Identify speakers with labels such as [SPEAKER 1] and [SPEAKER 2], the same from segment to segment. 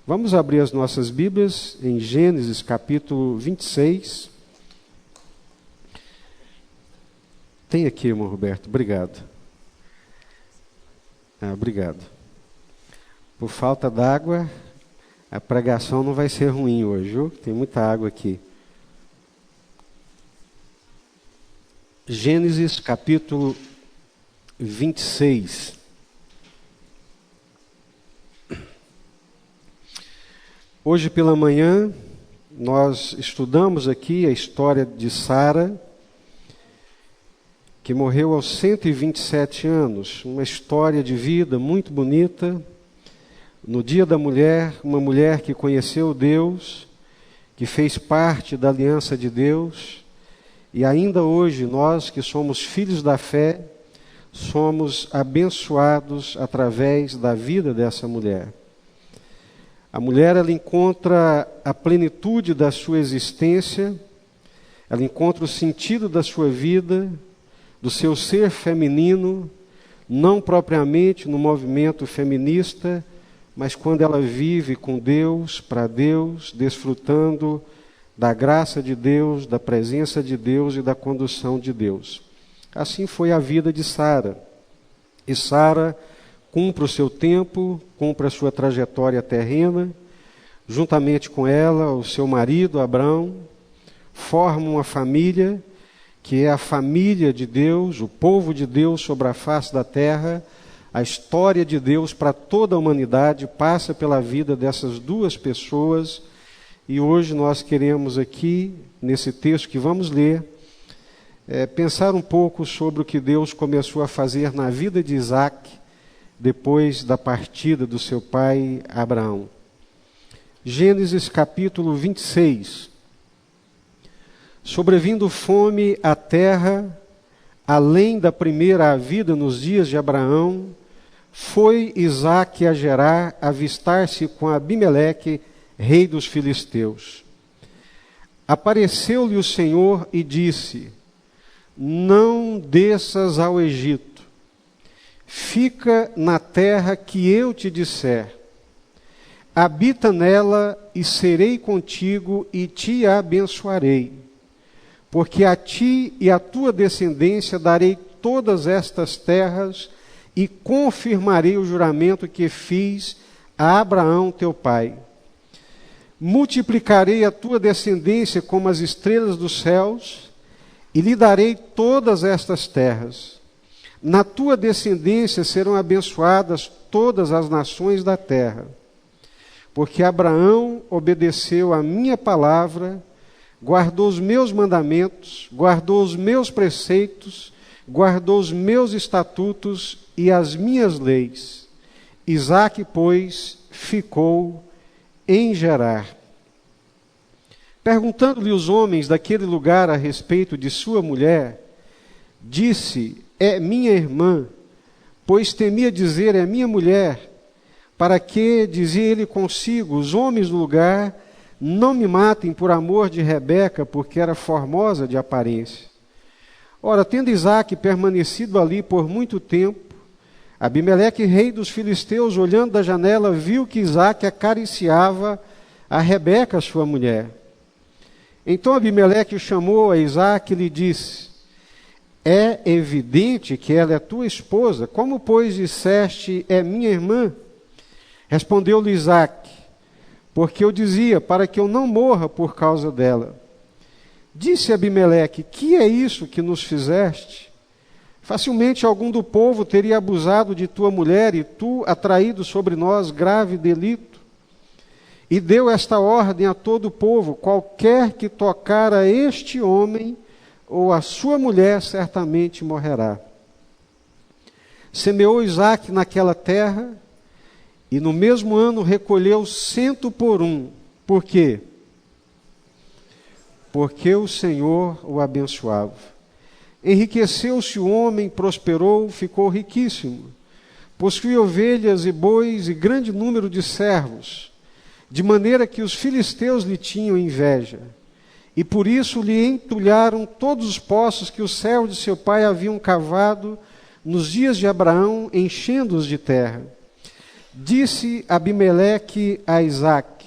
[SPEAKER 1] Vamos abrir as nossas Bíblias em Gênesis capítulo 26. Tem aqui, irmão Roberto, obrigado. Obrigado. Por falta d'água, a pregação não vai ser ruim hoje, viu? Tem muita água aqui. Gênesis capítulo 26. Hoje pela manhã, nós estudamos aqui a história de Sara, que morreu aos 127 anos. Uma história de vida muito bonita. No Dia da Mulher, uma mulher que conheceu Deus, que fez parte da aliança de Deus. E ainda hoje, nós que somos filhos da fé, somos abençoados através da vida dessa mulher. A mulher, ela encontra a plenitude da sua existência, ela encontra o sentido da sua vida, do seu ser feminino, não propriamente no movimento feminista, mas quando ela vive com Deus, para Deus, desfrutando da graça de Deus, da presença de Deus e da condução de Deus. Assim foi a vida de Sara. E Sara cumpre o seu tempo, cumpre a sua trajetória terrena, juntamente com ela, o seu marido, Abrão, formam uma família, que é a família de Deus, o povo de Deus sobre a face da terra. A história de Deus para toda a humanidade passa pela vida dessas duas pessoas. E hoje nós queremos aqui, nesse texto que vamos ler, pensar um pouco sobre o que Deus começou a fazer na vida de Isaac, depois da partida do seu pai Abraão. Gênesis capítulo 26. Sobrevindo fome à terra, além da primeira havida nos dias de Abraão, foi Isaque a Gerar avistar-se com Abimeleque, rei dos filisteus. Apareceu-lhe o Senhor e disse: não desças ao Egito. Fica na terra que eu te disser. Habita nela e serei contigo e te abençoarei. Porque a ti e à tua descendência darei todas estas terras e confirmarei o juramento que fiz a Abraão teu pai. Multiplicarei a tua descendência como as estrelas dos céus e lhe darei todas estas terras. Na tua descendência serão abençoadas todas as nações da terra. Porque Abraão obedeceu a minha palavra, guardou os meus mandamentos, guardou os meus preceitos, guardou os meus estatutos e as minhas leis. Isaque, pois, ficou em Gerar. Perguntando-lhe os homens daquele lugar a respeito de sua mulher, disse: é minha irmã, pois temia dizer: é minha mulher, para que, dizia ele consigo, os homens do lugar não me matem por amor de Rebeca, porque era formosa de aparência. Ora, tendo Isaque permanecido ali por muito tempo, Abimeleque, rei dos filisteus, olhando da janela, viu que Isaque acariciava a Rebeca, sua mulher. Então Abimeleque chamou a Isaque e lhe disse: é evidente que ela é tua esposa, como, pois, disseste: é minha irmã? Respondeu-lhe Isaque: porque eu dizia, para que eu não morra por causa dela. Disse Abimeleque: que é isso que nos fizeste? Facilmente algum do povo teria abusado de tua mulher, e tu, atraído sobre nós grave delito. E deu esta ordem a todo o povo: qualquer que tocar a este homem ou a sua mulher, certamente morrerá. Semeou Isaque naquela terra, e no mesmo ano recolheu 100 por um. Por quê? Porque o Senhor o abençoava. Enriqueceu-se o homem, prosperou, ficou riquíssimo. Possuía ovelhas e bois e grande número de servos, de maneira que os filisteus lhe tinham inveja. E por isso lhe entulharam todos os poços que os servos de seu pai haviam cavado nos dias de Abraão, enchendo-os de terra. Disse Abimeleque a Isaque: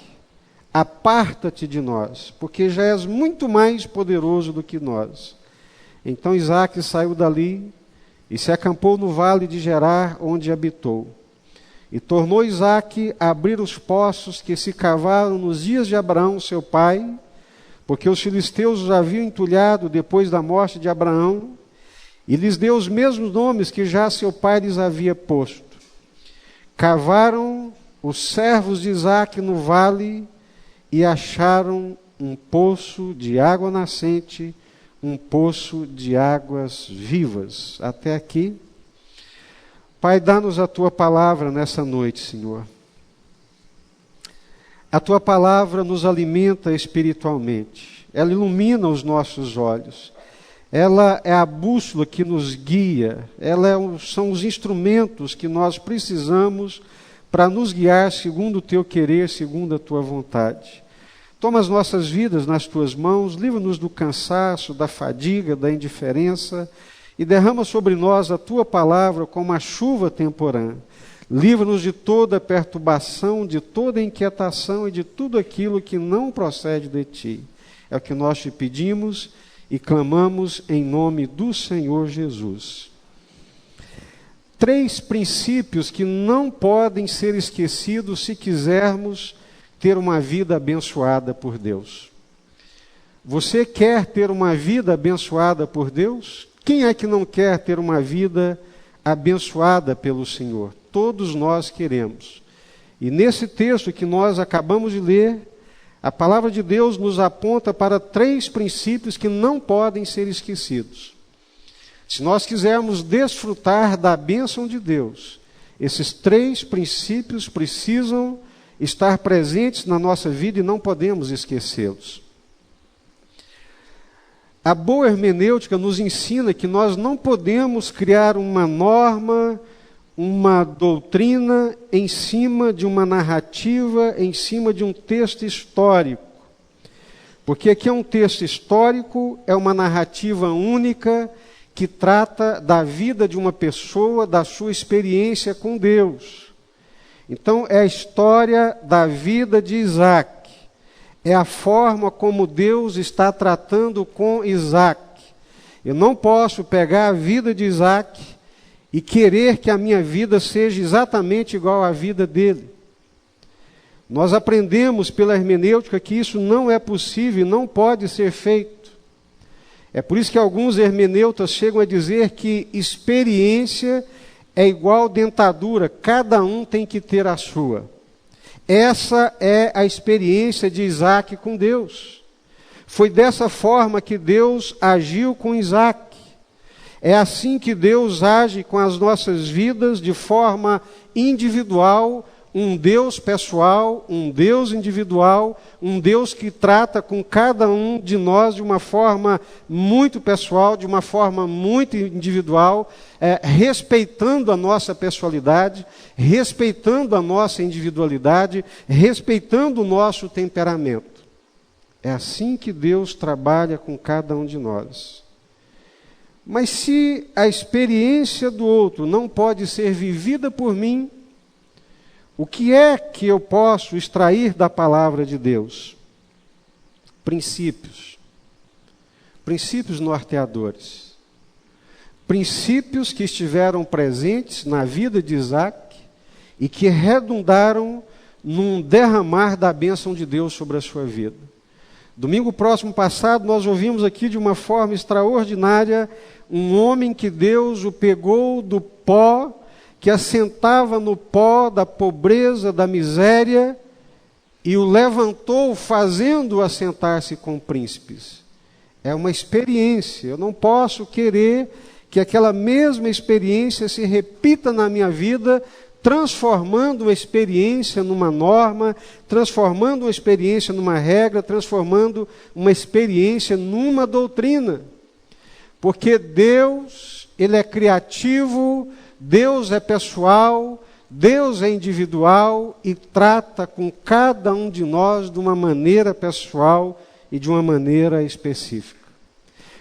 [SPEAKER 1] aparta-te de nós, porque já és muito mais poderoso do que nós. Então Isaque saiu dali e se acampou no vale de Gerar, onde habitou. E tornou Isaque a abrir os poços que se cavaram nos dias de Abraão, seu pai, porque os filisteus os haviam entulhado depois da morte de Abraão, e lhes deu os mesmos nomes que já seu pai lhes havia posto. Cavaram os servos de Isaque no vale e acharam um poço de água nascente, um poço de águas vivas. Até aqui. Pai, dá-nos a Tua palavra nessa noite, Senhor. A Tua palavra nos alimenta espiritualmente. Ela ilumina os nossos olhos. Ela é a bússola que nos guia. São os instrumentos que nós precisamos para nos guiar segundo o Teu querer, segundo a Tua vontade. Toma as nossas vidas nas Tuas mãos, livra-nos do cansaço, da fadiga, da indiferença e derrama sobre nós a Tua palavra como a chuva temporã. Livra-nos de toda perturbação, de toda inquietação e de tudo aquilo que não procede de Ti. É o que nós Te pedimos e clamamos em nome do Senhor Jesus. 3 princípios que não podem ser esquecidos se quisermos ter uma vida abençoada por Deus. Você quer ter uma vida abençoada por Deus? Quem é que não quer ter uma vida abençoada pelo Senhor? Todos nós queremos. E nesse texto que nós acabamos de ler, a palavra de Deus nos aponta para 3 princípios que não podem ser esquecidos. Se nós quisermos desfrutar da bênção de Deus, esses 3 princípios precisam estar presentes na nossa vida e não podemos esquecê-los. A boa hermenêutica nos ensina que nós não podemos criar uma norma, uma doutrina em cima de uma narrativa, em cima de um texto histórico. Porque aqui é um texto histórico, é uma narrativa única que trata da vida de uma pessoa, da sua experiência com Deus. Então é a história da vida de Isaque. É a forma como Deus está tratando com Isaque. Eu não posso pegar a vida de Isaque e querer que a minha vida seja exatamente igual à vida dele. Nós aprendemos pela hermenêutica que isso não é possível e não pode ser feito. É por isso que alguns hermeneutas chegam a dizer que experiência é igual dentadura, cada um tem que ter a sua. Essa é a experiência de Isaque com Deus. Foi dessa forma que Deus agiu com Isaque. É assim que Deus age com as nossas vidas de forma individual, um Deus pessoal, um Deus individual, um Deus que trata com cada um de nós de uma forma muito pessoal, de uma forma muito individual, respeitando a nossa pessoalidade, respeitando a nossa individualidade, respeitando o nosso temperamento. É assim que Deus trabalha com cada um de nós. Mas se a experiência do outro não pode ser vivida por mim, o que é que eu posso extrair da palavra de Deus? Princípios. Princípios norteadores. Princípios que estiveram presentes na vida de Isaque e que redundaram num derramar da bênção de Deus sobre a sua vida. Domingo próximo passado, nós ouvimos aqui de uma forma extraordinária um homem que Deus o pegou do pó, que assentava no pó da pobreza, da miséria, e o levantou, fazendo-o assentar-se com príncipes. É uma experiência. Eu não posso querer que aquela mesma experiência se repita na minha vida, transformando uma experiência numa norma, transformando uma experiência numa regra, transformando uma experiência numa doutrina. Porque Deus, Ele é criativo, Deus é pessoal, Deus é individual e trata com cada um de nós de uma maneira pessoal e de uma maneira específica.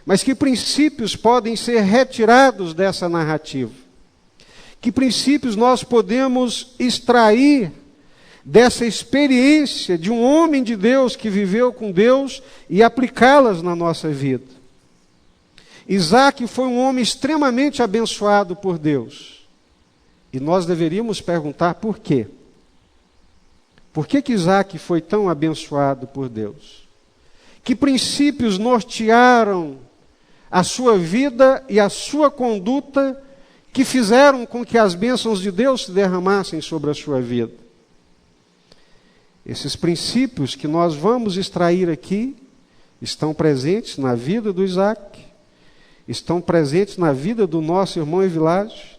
[SPEAKER 1] Mas que princípios podem ser retirados dessa narrativa? Que princípios nós podemos extrair dessa experiência de um homem de Deus que viveu com Deus e aplicá-las na nossa vida? Isaac foi um homem extremamente abençoado por Deus. E nós deveríamos perguntar por quê? Por que Isaac foi tão abençoado por Deus? Que princípios nortearam a sua vida e a sua conduta que fizeram com que as bênçãos de Deus se derramassem sobre a sua vida? Esses princípios que nós vamos extrair aqui estão presentes na vida do Isaac, estão presentes na vida do nosso irmão Evilásio,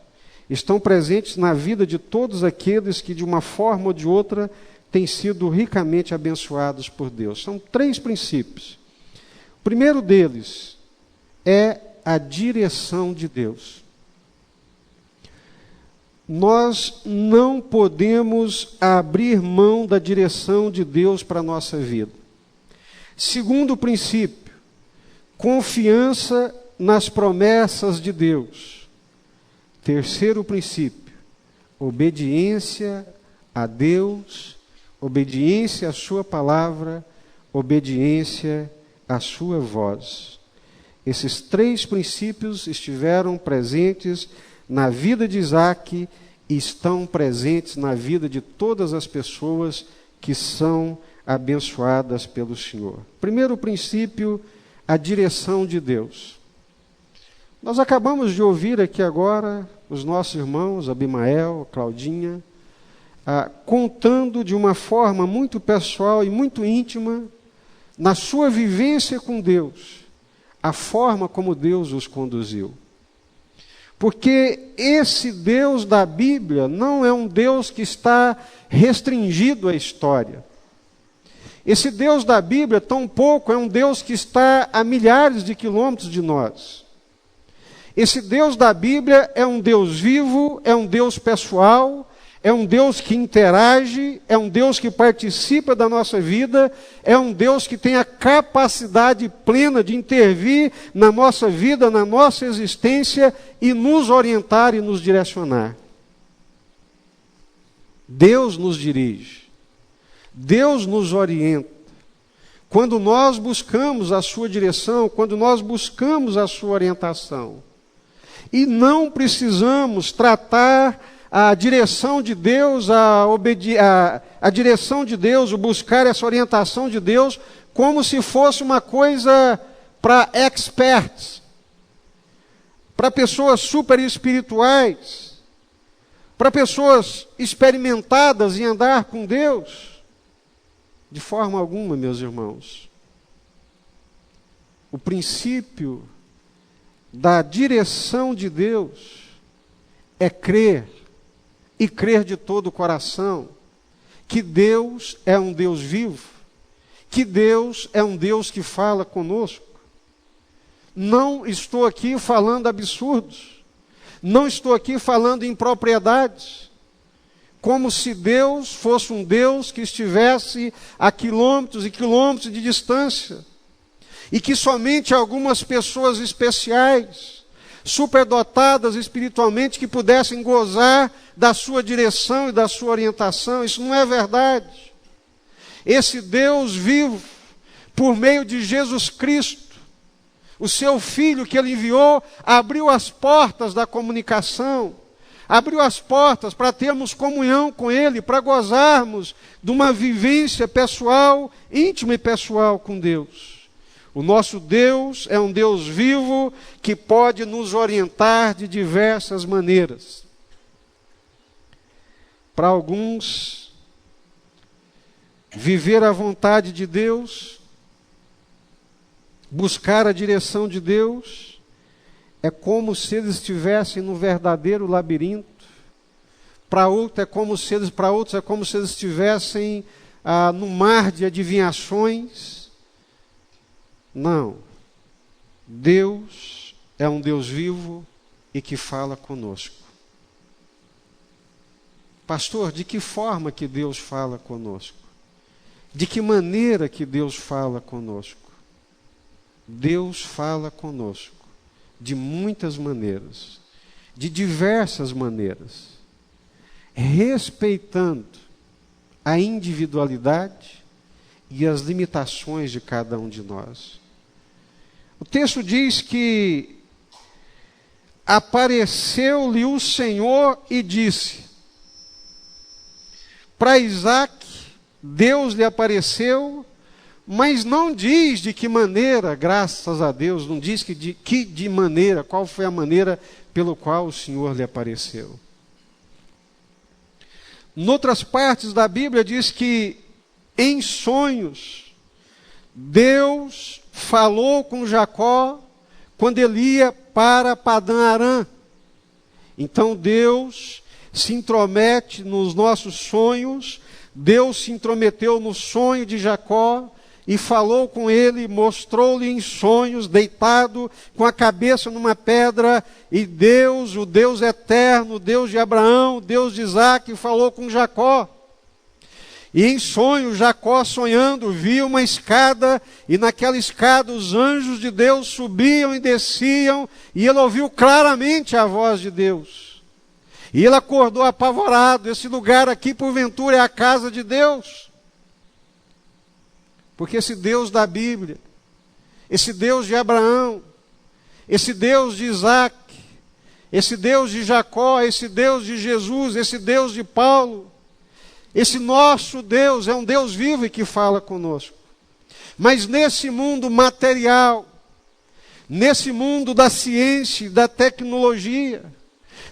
[SPEAKER 1] estão presentes na vida de todos aqueles que de uma forma ou de outra têm sido ricamente abençoados por Deus. São 3 princípios. O primeiro deles é a direção de Deus. Nós não podemos abrir mão da direção de Deus para a nossa vida. Segundo princípio, confiança nas promessas de Deus. Terceiro princípio, obediência a Deus, obediência à sua palavra, obediência à sua voz. Esses 3 princípios estiveram presentes na vida de Isaac e estão presentes na vida de todas as pessoas que são abençoadas pelo Senhor. Primeiro princípio, a direção de Deus. Nós acabamos de ouvir aqui agora os nossos irmãos, Abimael, Claudinha, contando de uma forma muito pessoal e muito íntima, na sua vivência com Deus, a forma como Deus os conduziu. Porque esse Deus da Bíblia não é um Deus que está restringido à história. Esse Deus da Bíblia, tampouco é um Deus que está a milhares de quilômetros de nós. Esse Deus da Bíblia é um Deus vivo, é um Deus pessoal, é um Deus que interage, é um Deus que participa da nossa vida, é um Deus que tem a capacidade plena de intervir na nossa vida, na nossa existência e nos orientar e nos direcionar. Deus nos dirige, Deus nos orienta. Quando nós buscamos a sua direção, quando nós buscamos a sua orientação, e não precisamos tratar a direção de Deus, a direção de Deus, o buscar essa orientação de Deus, como se fosse uma coisa para experts, para pessoas super espirituais, para pessoas experimentadas em andar com Deus. De forma alguma, meus irmãos. O princípio da direção de Deus é crer, e crer de todo o coração, que Deus é um Deus vivo, que Deus é um Deus que fala conosco. Não estou aqui falando absurdos, não estou aqui falando impropriedades, como se Deus fosse um Deus que estivesse a quilômetros e quilômetros de distância, e que somente algumas pessoas especiais, superdotadas espiritualmente, que pudessem gozar da sua direção e da sua orientação. Isso não é verdade. Esse Deus vivo, por meio de Jesus Cristo, o seu Filho que Ele enviou, abriu as portas da comunicação, abriu as portas para termos comunhão com Ele, para gozarmos de uma vivência pessoal, íntima e pessoal com Deus. O nosso Deus é um Deus vivo que pode nos orientar de diversas maneiras. Para alguns, viver a vontade de Deus, buscar a direção de Deus, é como se eles estivessem no verdadeiro labirinto. Para outros é como se eles estivessem no mar de adivinhações. Não. Deus é um Deus vivo e que fala conosco. Pastor, de que forma que Deus fala conosco? De que maneira que Deus fala conosco? Deus fala conosco de muitas maneiras. de diversas maneiras, respeitando a individualidade e as limitações de cada um de nós. O texto diz que apareceu-lhe o Senhor e disse. Para Isaac, Deus lhe apareceu, mas não diz de que maneira, graças a Deus, não diz de maneira, qual foi a maneira pelo qual o Senhor lhe apareceu. Em outras partes da Bíblia diz que em sonhos Deus falou com Jacó quando ele ia para Padã-Arã. Então Deus se intromete nos nossos sonhos. Deus se intrometeu no sonho de Jacó e falou com ele, mostrou-lhe em sonhos, deitado com a cabeça numa pedra, e Deus, o Deus eterno, o Deus de Abraão, o Deus de Isaac, falou com Jacó. E em sonho, Jacó sonhando, viu uma escada, e naquela escada os anjos de Deus subiam e desciam, e ele ouviu claramente a voz de Deus. E ele acordou apavorado, esse lugar aqui porventura é a casa de Deus. Porque esse Deus da Bíblia, esse Deus de Abraão, esse Deus de Isaac, esse Deus de Jacó, esse Deus de Jesus, esse Deus de Paulo, esse nosso Deus é um Deus vivo e que fala conosco. Mas nesse mundo material, nesse mundo da ciência e da tecnologia,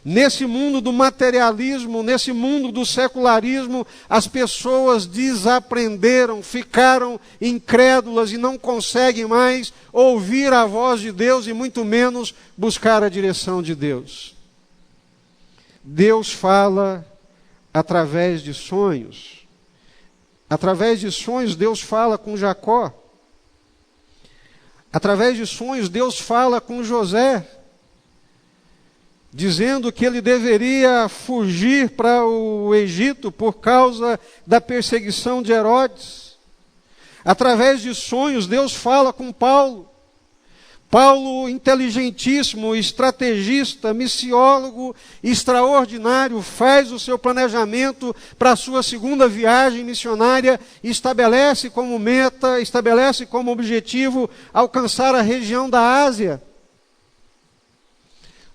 [SPEAKER 1] nesse mundo do materialismo, nesse mundo do secularismo, as pessoas desaprenderam, ficaram incrédulas e não conseguem mais ouvir a voz de Deus e muito menos buscar a direção de Deus. Deus fala através de sonhos. Através de sonhos, Deus fala com Jacó. Através de sonhos, Deus fala com José, dizendo que ele deveria fugir para o Egito por causa da perseguição de Herodes. Através de sonhos, Deus fala com Paulo. Paulo, inteligentíssimo, estrategista, missiólogo extraordinário, faz o seu planejamento para a sua segunda viagem missionária e estabelece como meta, estabelece como objetivo alcançar a região da Ásia.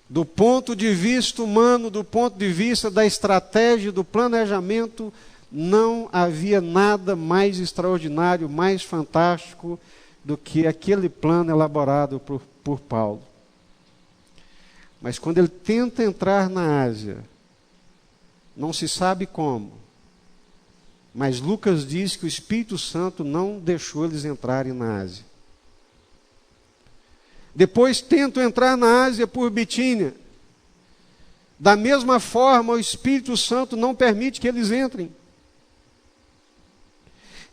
[SPEAKER 1] Do ponto de vista humano, do ponto de vista da estratégia, do planejamento, não havia nada mais extraordinário, mais fantástico do que aquele plano elaborado por Paulo. Mas quando ele tenta entrar na Ásia, não se sabe como, mas Lucas diz que o Espírito Santo não deixou eles entrarem na Ásia. Depois tentam entrar na Ásia por Bitínia. Da mesma forma, o Espírito Santo não permite que eles entrem.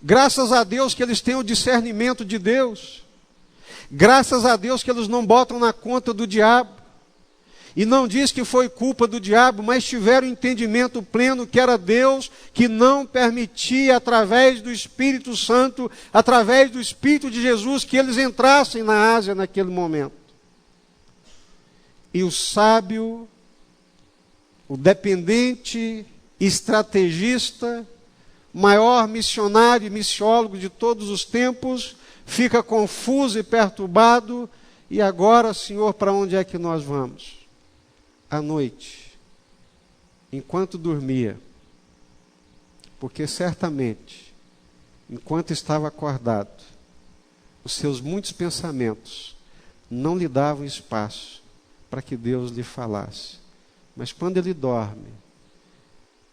[SPEAKER 1] Graças a Deus que eles têm o discernimento de Deus. Graças a Deus que eles não botam na conta do diabo. E não diz que foi culpa do diabo, mas tiveram entendimento pleno que era Deus que não permitia, através do Espírito Santo, através do Espírito de Jesus, que eles entrassem na Ásia naquele momento. E o sábio, o dependente, estrategista, maior missionário e missiólogo de todos os tempos, fica confuso e perturbado. E agora, Senhor, para onde é que nós vamos? À noite, enquanto dormia, porque certamente, enquanto estava acordado, os seus muitos pensamentos não lhe davam espaço para que Deus lhe falasse. Mas quando ele dorme,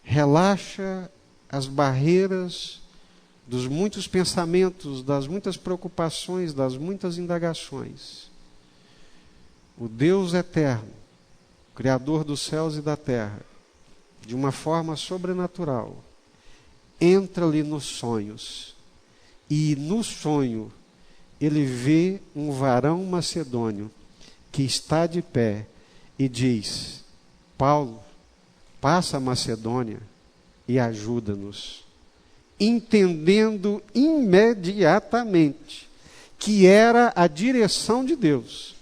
[SPEAKER 1] relaxa as barreiras dos muitos pensamentos, das muitas preocupações, das muitas indagações. O Deus eterno, Criador dos céus e da terra, de uma forma sobrenatural, entra-lhe nos sonhos, e no sonho ele vê um varão macedônio que está de pé e diz: Paulo, passa a Macedônia e ajuda-nos. Entendendo imediatamente que era a direção de Deus,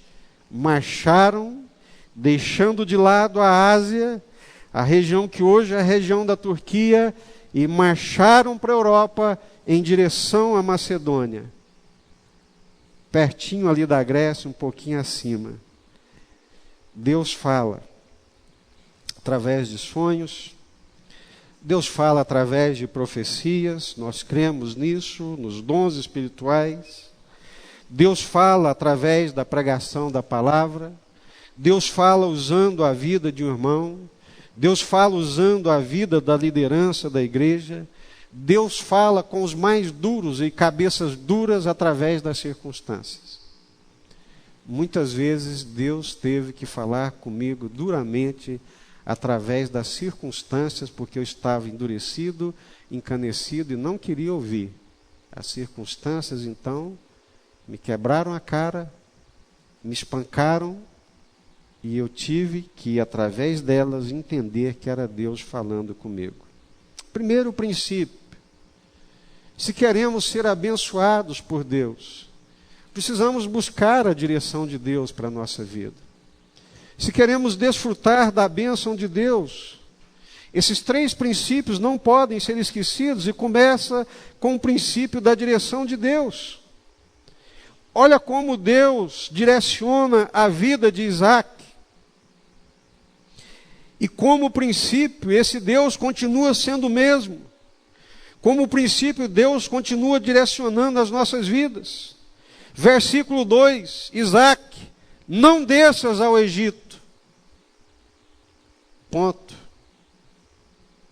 [SPEAKER 1] marcharam deixando de lado a Ásia, a região que hoje é a região da Turquia, e marcharam para a Europa em direção à Macedônia, pertinho ali da Grécia, um pouquinho acima. Deus fala através de sonhos, Deus fala através de profecias, nós cremos nisso, nos dons espirituais. Deus fala através da pregação da palavra. Deus fala usando a vida de um irmão. Deus fala usando a vida da liderança da igreja. Deus fala com os mais duros e cabeças duras através das circunstâncias. Muitas vezes Deus teve que falar comigo duramente através das circunstâncias, porque eu estava endurecido, encanecido e não queria ouvir. As circunstâncias, então, me quebraram a cara, me espancaram, e eu tive que, através delas, entender que era Deus falando comigo. Primeiro princípio: se queremos ser abençoados por Deus, precisamos buscar a direção de Deus para a nossa vida. Se queremos desfrutar da bênção de Deus, esses 3 princípios não podem ser esquecidos, e começa com o princípio da direção de Deus. Olha como Deus direciona a vida de Isaac. E como princípio, esse Deus continua sendo o mesmo. Como princípio, Deus continua direcionando as nossas vidas. Versículo 2, Isaac, não desças ao Egito. Ponto.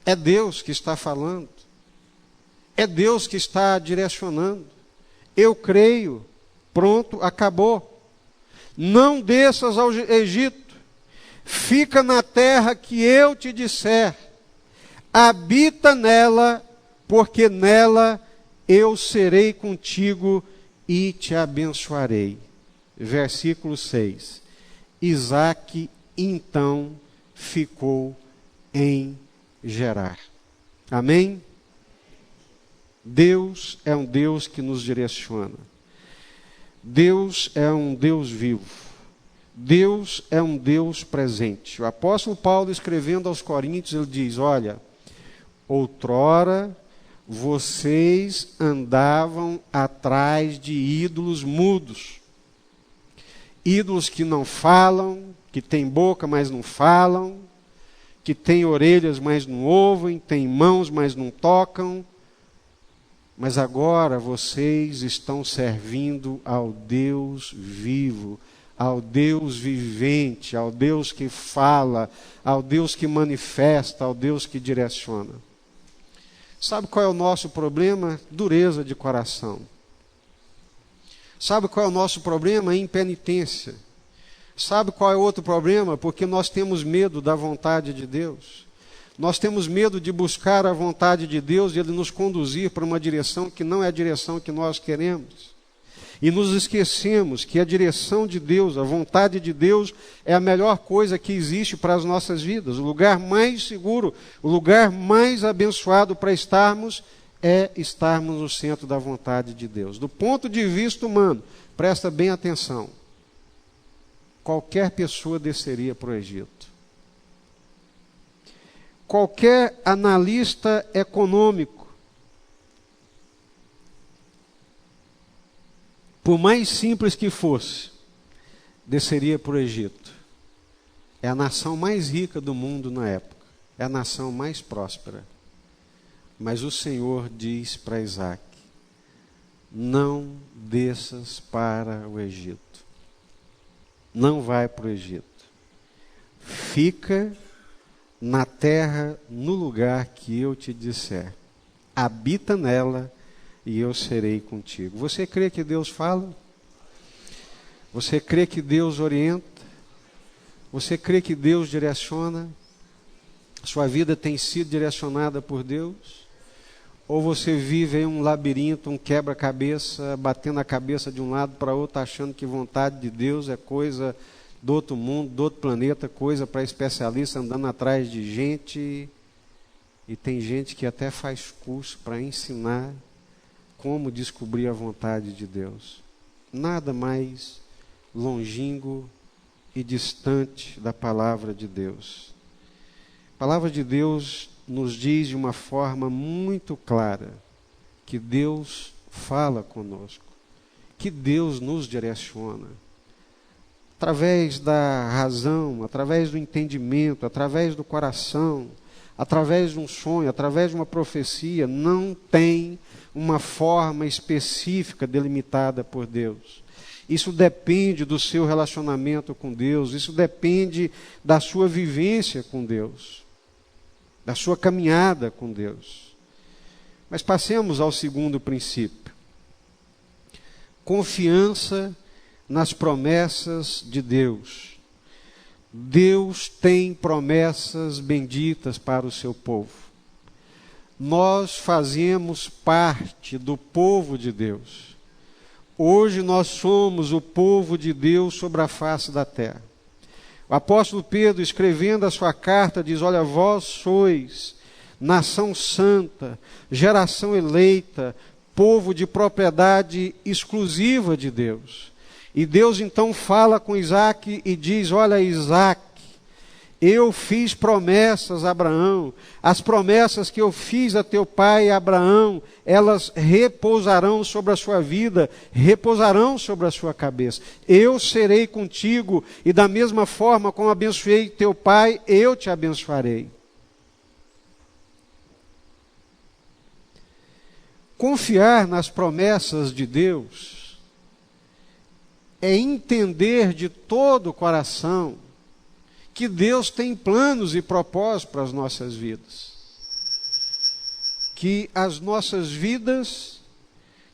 [SPEAKER 1] É Deus que está falando. É Deus que está direcionando. Eu creio. Pronto, acabou. Não desças ao Egito. Fica na terra que eu te disser. Habita nela, porque nela eu serei contigo e te abençoarei. Versículo 6. Isaque então ficou em Gerar. Amém? Deus é um Deus que nos direciona. Deus é um Deus vivo. Deus é um Deus presente. O apóstolo Paulo, escrevendo aos Coríntios, ele diz: olha, outrora vocês andavam atrás de ídolos mudos. Ídolos que não falam, que têm boca, mas não falam, que têm orelhas, mas não ouvem, têm mãos, mas não tocam. Mas agora vocês estão servindo ao Deus vivo, ao Deus vivente, ao Deus que fala, ao Deus que manifesta, ao Deus que direciona. Sabe qual é o nosso problema? Dureza de coração. Sabe qual é o nosso problema? Impenitência. Sabe qual é o outro problema? Porque nós temos medo da vontade de Deus. Nós temos medo de buscar a vontade de Deus e Ele nos conduzir para uma direção que não é a direção que nós queremos. E nos esquecemos que a direção de Deus, a vontade de Deus, é a melhor coisa que existe para as nossas vidas. O lugar mais seguro, o lugar mais abençoado para estarmos é estarmos no centro da vontade de Deus. Do ponto de vista humano, presta bem atenção, qualquer pessoa desceria para o Egito. Qualquer analista econômico, por mais simples que fosse, desceria para o Egito. É a nação mais rica do mundo na época. É a nação mais próspera. Mas o Senhor diz para Isaac: não desças para o Egito. Não vai para o Egito. Fica na terra, no lugar que eu te disser. Habita nela e eu serei contigo. Você crê que Deus fala? Você crê que Deus orienta? Você crê que Deus direciona? Sua vida tem sido direcionada por Deus? Ou você vive em um labirinto, um quebra-cabeça, batendo a cabeça de um lado para outro, achando que vontade de Deus é coisa do outro mundo, do outro planeta, coisa para especialista, andando atrás de gente. E tem gente que até faz curso para ensinar como descobrir a vontade de Deus. Nada mais longínquo e distante da palavra de Deus. A palavra de Deus nos diz de uma forma muito clara que Deus fala conosco, que Deus nos direciona. Através da razão, através do entendimento, através do coração, através de um sonho, através de uma profecia, não tem uma forma específica delimitada por Deus. Isso depende do seu relacionamento com Deus, isso depende da sua vivência com Deus, da sua caminhada com Deus. Mas passemos ao segundo princípio. Confiança nas promessas de Deus. Deus tem promessas benditas para o seu povo. Nós fazemos parte do povo de Deus. Hoje nós somos o povo de Deus sobre a face da terra. O apóstolo Pedro, escrevendo a sua carta, diz: olha, vós sois nação santa, geração eleita, povo de propriedade exclusiva de Deus. E Deus então fala com Isaac e diz: olha, Isaac, eu fiz promessas a Abraão, as promessas que eu fiz a teu pai Abraão, elas repousarão sobre a sua vida, repousarão sobre a sua cabeça. Eu serei contigo, e da mesma forma como abençoei teu pai, eu te abençoarei. Confiar nas promessas de Deus é entender de todo o coração que Deus tem planos e propósitos para as nossas vidas. Que as nossas vidas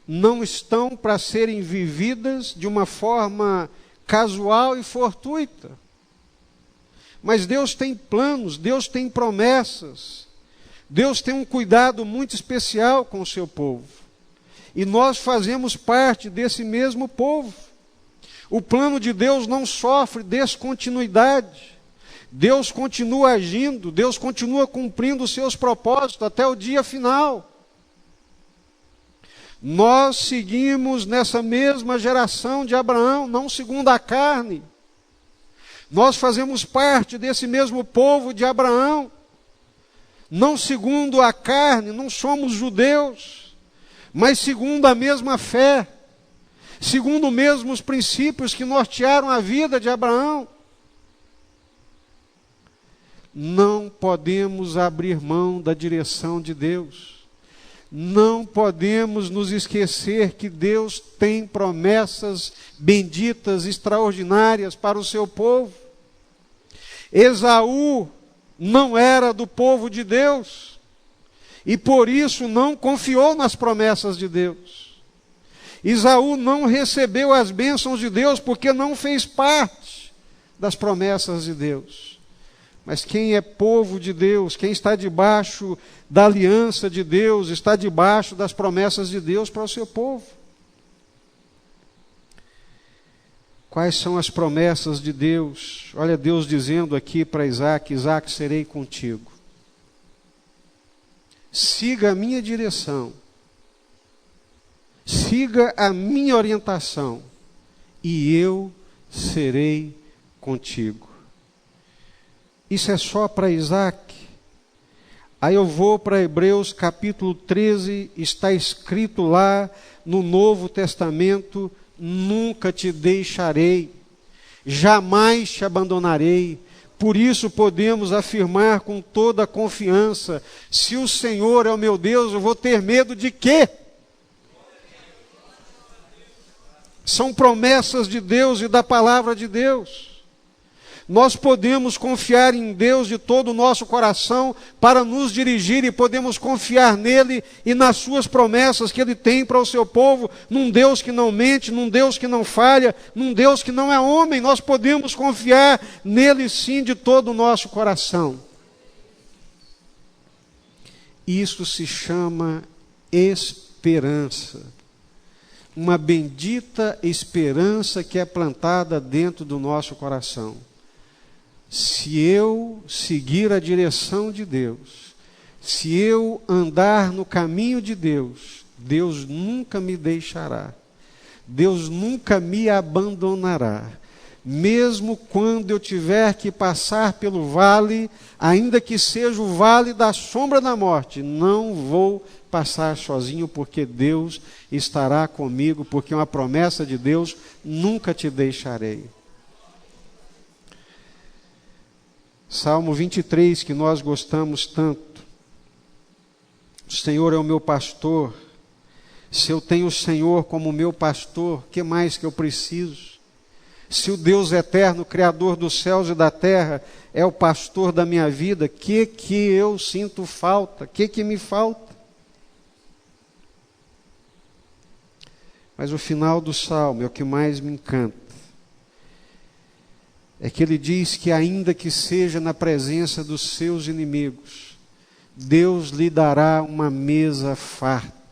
[SPEAKER 1] não estão para serem vividas de uma forma casual e fortuita. Mas Deus tem planos, Deus tem promessas. Deus tem um cuidado muito especial com o seu povo. E nós fazemos parte desse mesmo povo. O plano de Deus não sofre descontinuidade. Deus continua agindo, Deus continua cumprindo os seus propósitos até o dia final. Nós seguimos nessa mesma geração de Abraão, não segundo a carne. Nós fazemos parte desse mesmo povo de Abraão, não segundo a carne, não somos judeus, mas segundo a mesma fé, segundo os mesmos princípios que nortearam a vida de Abraão. Não podemos abrir mão da direção de Deus. Não podemos nos esquecer que Deus tem promessas benditas, extraordinárias para o seu povo. Esaú não era do povo de Deus, e por isso não confiou nas promessas de Deus. Esaú não recebeu as bênçãos de Deus porque não fez parte das promessas de Deus. Mas quem é povo de Deus, quem está debaixo da aliança de Deus, está debaixo das promessas de Deus para o seu povo. Quais são as promessas de Deus? Olha Deus dizendo aqui para Isaac: Isaac, serei contigo. Siga a minha direção. Siga a minha orientação. E eu serei contigo. Isso é só para Isaac. Aí eu vou para Hebreus capítulo 13, está escrito lá no Novo Testamento: nunca te deixarei, jamais te abandonarei. Por isso podemos afirmar com toda a confiança: se o Senhor é o meu Deus, eu vou ter medo de quê? São promessas de Deus e da palavra de Deus. Nós podemos confiar em Deus de todo o nosso coração para nos dirigir, e podemos confiar nele e nas suas promessas que ele tem para o seu povo, num Deus que não mente, num Deus que não falha, num Deus que não é homem. Nós podemos confiar nele sim de todo o nosso coração. Isso se chama esperança. Uma bendita esperança que é plantada dentro do nosso coração. Se eu seguir a direção de Deus, se eu andar no caminho de Deus, Deus nunca me deixará, Deus nunca me abandonará, mesmo quando eu tiver que passar pelo vale, ainda que seja o vale da sombra da morte, não vou passar sozinho, porque Deus estará comigo, porque é uma promessa de Deus: nunca te deixarei. Salmo 23, que nós gostamos tanto. O Senhor é o meu pastor. Se eu tenho o Senhor como meu pastor, o que mais que eu preciso? Se o Deus eterno, Criador dos céus e da terra, é o pastor da minha vida, que eu sinto falta? Que me falta? Mas o final do Salmo é o que mais me encanta. É que ele diz que ainda que seja na presença dos seus inimigos, Deus lhe dará uma mesa farta.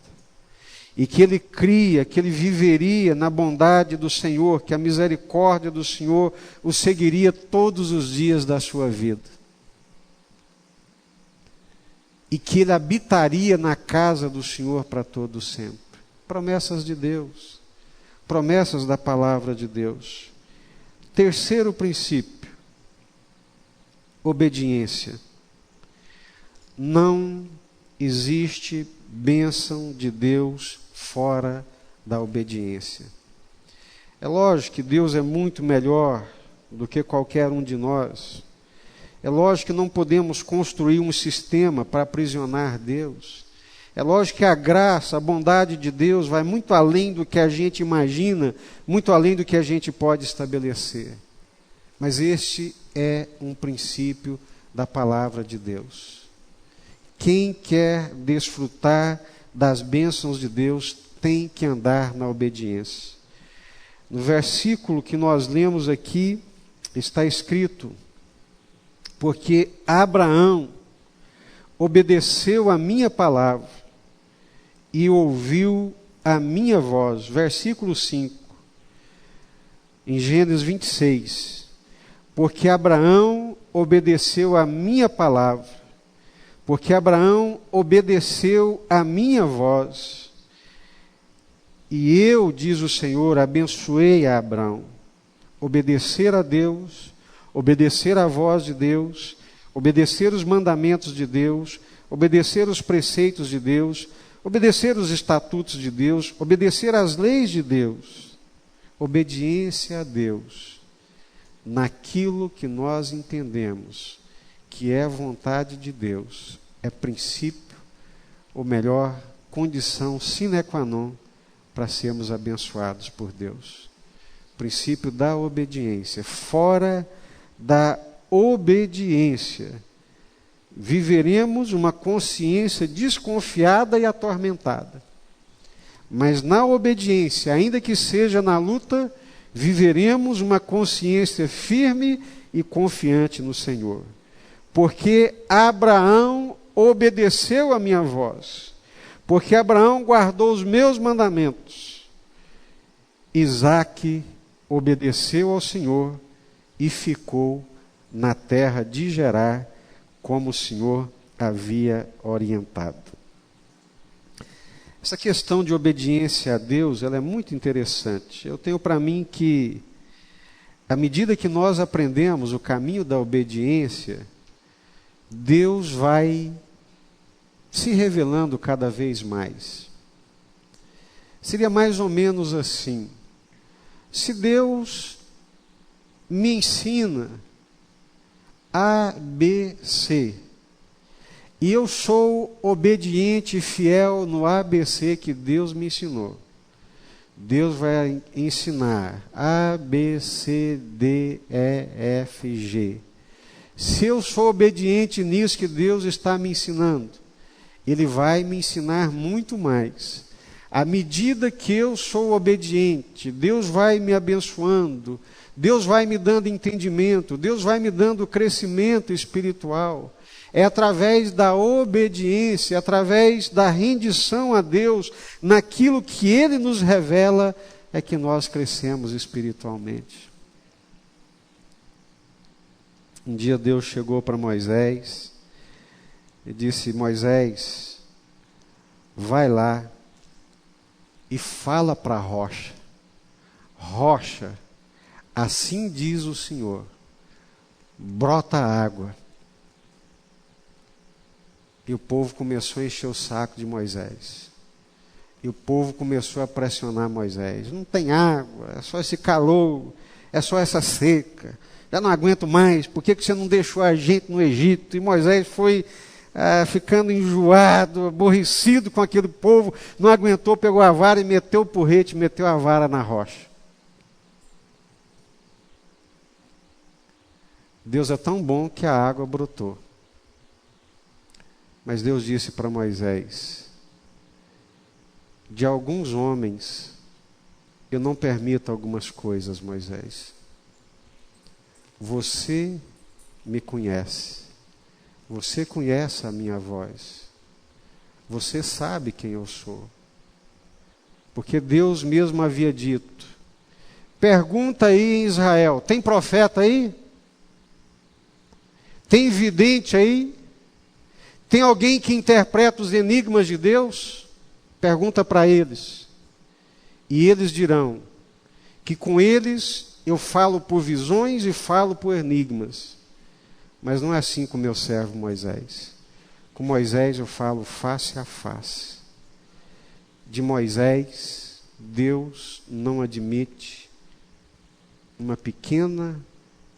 [SPEAKER 1] E que ele cria, que ele viveria na bondade do Senhor, que a misericórdia do Senhor o seguiria todos os dias da sua vida. E que ele habitaria na casa do Senhor para todo sempre. Promessas de Deus, promessas da palavra de Deus. Terceiro princípio, obediência. Não existe bênção de Deus fora da obediência. É lógico que Deus é muito melhor do que qualquer um de nós. É lógico que não podemos construir um sistema para aprisionar Deus. É lógico que a graça, a bondade de Deus vai muito além do que a gente imagina, muito além do que a gente pode estabelecer. Mas este é um princípio da palavra de Deus. Quem quer desfrutar das bênçãos de Deus tem que andar na obediência. No versículo que nós lemos aqui, está escrito: porque Abraão obedeceu a minha palavra e ouviu a minha voz. Versículo 5, em Gênesis 26. Porque Abraão obedeceu a minha palavra, porque Abraão obedeceu a minha voz, e eu, diz o Senhor, abençoei a Abraão. Obedecer a Deus, obedecer à voz de Deus, obedecer os mandamentos de Deus, obedecer os preceitos de Deus, obedecer os estatutos de Deus, obedecer às leis de Deus. Obediência a Deus naquilo que nós entendemos que é a vontade de Deus, é princípio, ou melhor, condição sine qua non para sermos abençoados por Deus. Princípio da obediência. Fora da obediência, viveremos uma consciência desconfiada e atormentada. Mas na obediência, ainda que seja na luta, viveremos uma consciência firme e confiante no Senhor. Porque Abraão obedeceu a minha voz, porque Abraão guardou os meus mandamentos. Isaque obedeceu ao Senhor e ficou na terra de Gerar, como o Senhor havia orientado. Essa questão de obediência a Deus, ela é muito interessante. Eu tenho para mim que, à medida que nós aprendemos o caminho da obediência, Deus vai se revelando cada vez mais. Seria mais ou menos assim: se Deus me ensina A, B, C, e eu sou obediente e fiel no ABC que Deus me ensinou, Deus vai ensinar A, B, C, D, E, F, G. Se eu sou obediente nisso que Deus está me ensinando, Ele vai me ensinar muito mais. À medida que eu sou obediente, Deus vai me abençoando, Deus vai me dando entendimento, Deus vai me dando crescimento espiritual. É através da obediência, através da rendição a Deus, naquilo que Ele nos revela, é que nós crescemos espiritualmente. Um dia Deus chegou para Moisés e disse: Moisés, vai lá e fala para a rocha: rocha, assim diz o Senhor, brota água. E o povo começou a encher o saco de Moisés. E o povo começou a pressionar Moisés. Não tem água, é só esse calor, é só essa seca. Já não aguento mais, por que você não deixou a gente no Egito? E Moisés foi ficando enjoado, aborrecido com aquele povo, não aguentou, pegou a vara e meteu o porrete, meteu a vara na rocha. Deus é tão bom que a água brotou. Mas Deus disse para Moisés, de alguns homens, eu não permito algumas coisas, Moisés. Você me conhece. Você conhece a minha voz. Você sabe quem eu sou. Porque Deus mesmo havia dito. Pergunta aí em Israel, tem profeta aí? Tem vidente aí? Tem alguém que interpreta os enigmas de Deus? Pergunta para eles. E eles dirão que com eles eu falo por visões e falo por enigmas. Mas não é assim com meu servo Moisés. Com Moisés eu falo face a face. De Moisés, Deus não admite uma pequena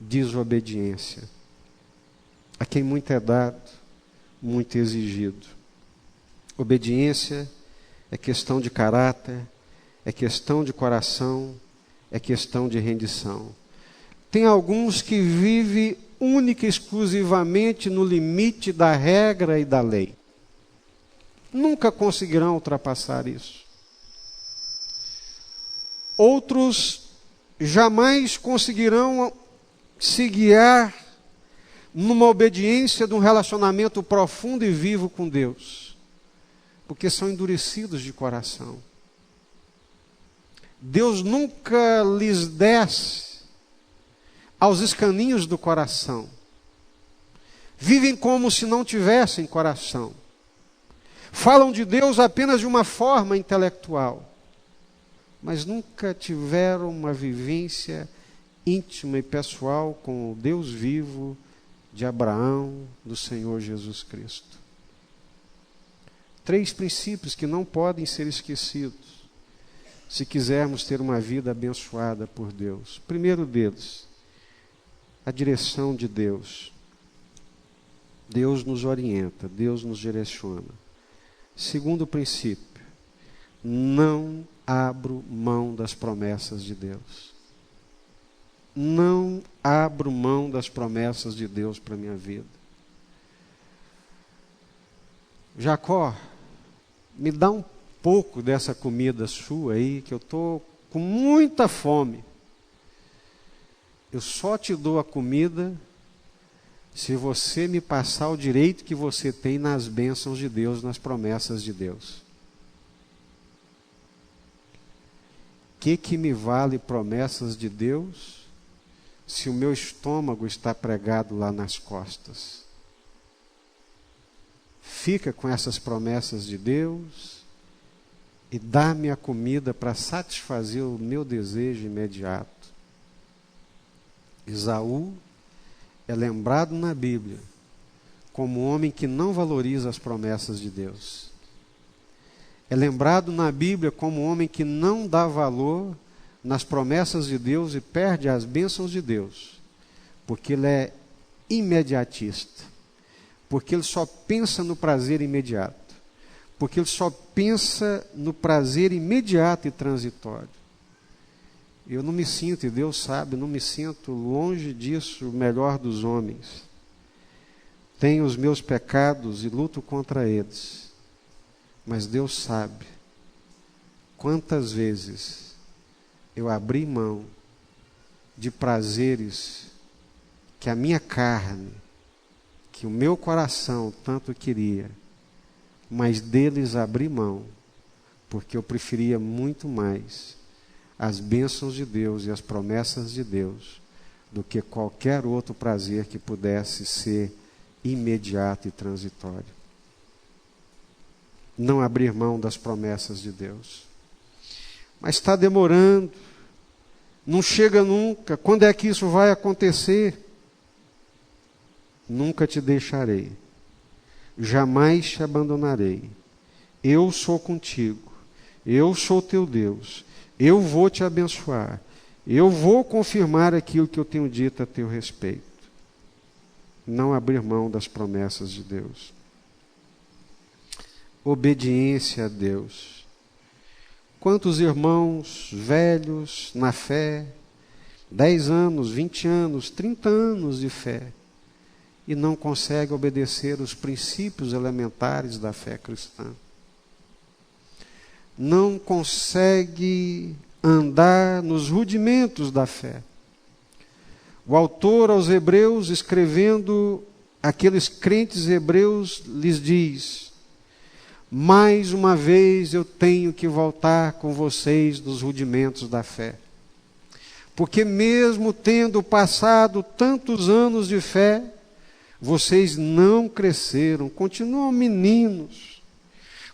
[SPEAKER 1] desobediência. A quem muito é dado, muito exigido. Obediência é questão de caráter, é questão de coração, é questão de rendição. Tem alguns que vivem única e exclusivamente no limite da regra e da lei. Nunca conseguirão ultrapassar isso. Outros jamais conseguirão se guiar numa obediência de um relacionamento profundo e vivo com Deus, porque são endurecidos de coração. Deus nunca lhes desce aos escaninhos do coração. Vivem como se não tivessem coração. Falam de Deus apenas de uma forma intelectual, mas nunca tiveram uma vivência íntima e pessoal com o Deus vivo de Abraão, do Senhor Jesus Cristo. 3 princípios que não podem ser esquecidos se quisermos ter uma vida abençoada por Deus. Primeiro deles, a direção de Deus. Deus nos orienta, Deus nos direciona. Segundo princípio, não abro mão das promessas de Deus. Não abro mão das promessas de Deus para a minha vida. Jacó, me dá um pouco dessa comida sua aí, que eu estou com muita fome. Eu só te dou a comida se você me passar o direito que você tem nas bênçãos de Deus, nas promessas de Deus. Que me vale promessas de Deus se o meu estômago está pregado lá nas costas? Fica com essas promessas de Deus e dá-me a comida para satisfazer o meu desejo imediato. Esaú é lembrado na Bíblia como um homem que não valoriza as promessas de Deus. É lembrado na Bíblia como um homem que não dá valor nas promessas de Deus e perde as bênçãos de Deus, porque ele é imediatista, porque ele só pensa no prazer imediato, porque ele só pensa no prazer imediato e transitório. Eu não me sinto, e Deus sabe, não me sinto longe disso, o melhor dos homens. Tenho os meus pecados e luto contra eles, mas Deus sabe quantas vezes eu abri mão de prazeres que a minha carne, que o meu coração tanto queria, mas deles abri mão, porque eu preferia muito mais as bênçãos de Deus e as promessas de Deus do que qualquer outro prazer que pudesse ser imediato e transitório. Não abrir mão das promessas de Deus. Mas está demorando. Não chega nunca. Quando é que isso vai acontecer? Nunca te deixarei. Jamais te abandonarei. Eu sou contigo. Eu sou teu Deus. Eu vou te abençoar. Eu vou confirmar aquilo que eu tenho dito a teu respeito. Não abrir mão das promessas de Deus. Obediência a Deus. Quantos irmãos velhos na fé, 10 anos, 20 anos, 30 anos de fé, e não conseguem obedecer os princípios elementares da fé cristã? Não consegue andar nos rudimentos da fé. O autor aos Hebreus, escrevendo aqueles crentes hebreus, lhes diz: mais uma vez eu tenho que voltar com vocês nos rudimentos da fé. Porque mesmo tendo passado tantos anos de fé, vocês não cresceram, continuam meninos.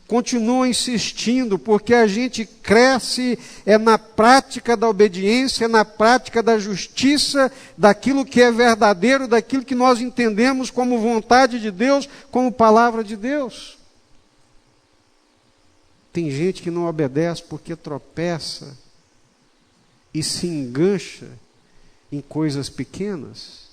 [SPEAKER 1] Continua insistindo, porque a gente cresce na prática da obediência, na prática da justiça, daquilo que é verdadeiro, daquilo que nós entendemos como vontade de Deus, como palavra de Deus. Tem gente que não obedece porque tropeça e se engancha em coisas pequenas.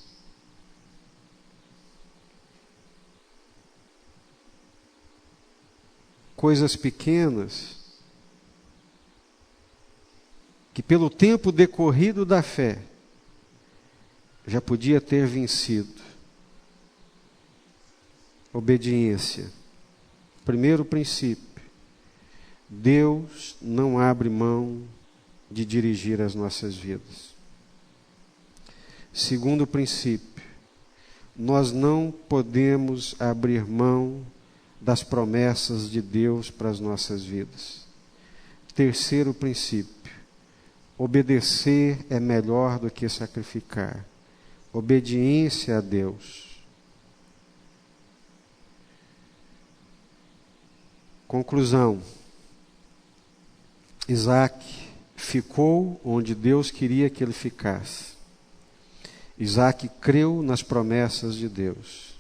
[SPEAKER 1] Coisas pequenas que pelo tempo decorrido da fé já podia ter vencido. Obediência. Primeiro princípio: Deus não abre mão de dirigir as nossas vidas. Segundo princípio: nós não podemos abrir mão das promessas de Deus para as nossas vidas. Terceiro princípio: obedecer é melhor do que sacrificar. Obediência a Deus. Conclusão: Isaac ficou onde Deus queria que ele ficasse. Isaac creu nas promessas de Deus.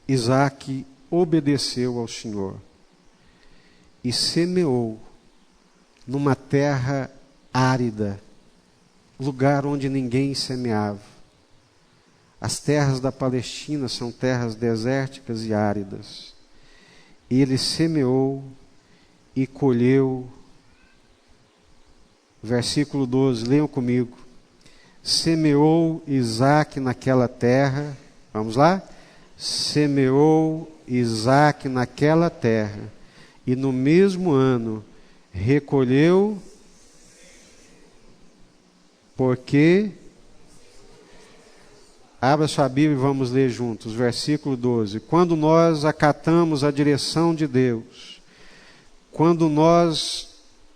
[SPEAKER 1] Isaac obedeceu ao Senhor e semeou numa terra árida, lugar onde ninguém semeava. As terras da Palestina são terras desérticas e áridas. Ele semeou e colheu. Versículo 12, leiam comigo. Semeou Isaac naquela terra. Vamos lá? Semeou Isaac naquela terra, e no mesmo ano recolheu, porque... Abra sua Bíblia e vamos ler juntos, versículo 12. Quando nós acatamos a direção de Deus, quando nós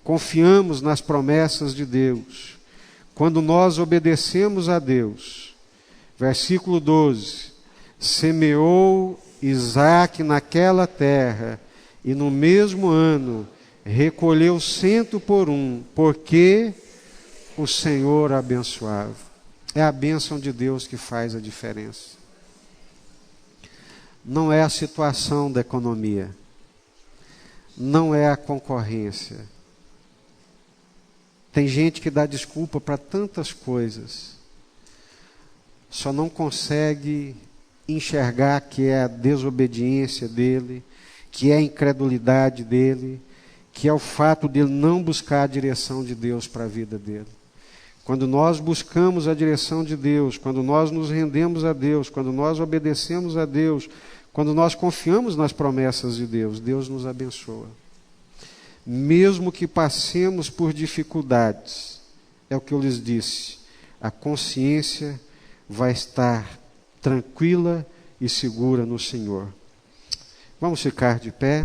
[SPEAKER 1] confiamos nas promessas de Deus, quando nós obedecemos a Deus, versículo 12, semeou Isaac naquela terra, e no mesmo ano recolheu 100 por um, porque o Senhor abençoava. É a bênção de Deus que faz a diferença. Não é a situação da economia. Não é a concorrência. Tem gente que dá desculpa para tantas coisas. Só não consegue enxergar que é a desobediência dele, que é a incredulidade dele, que é o fato de ele não buscar a direção de Deus para a vida dele. Quando nós buscamos a direção de Deus, quando nós nos rendemos a Deus, quando nós obedecemos a Deus, quando nós confiamos nas promessas de Deus, Deus nos abençoa. Mesmo que passemos por dificuldades, é o que eu lhes disse, a consciência vai estar tranquila e segura no Senhor. Vamos ficar de pé.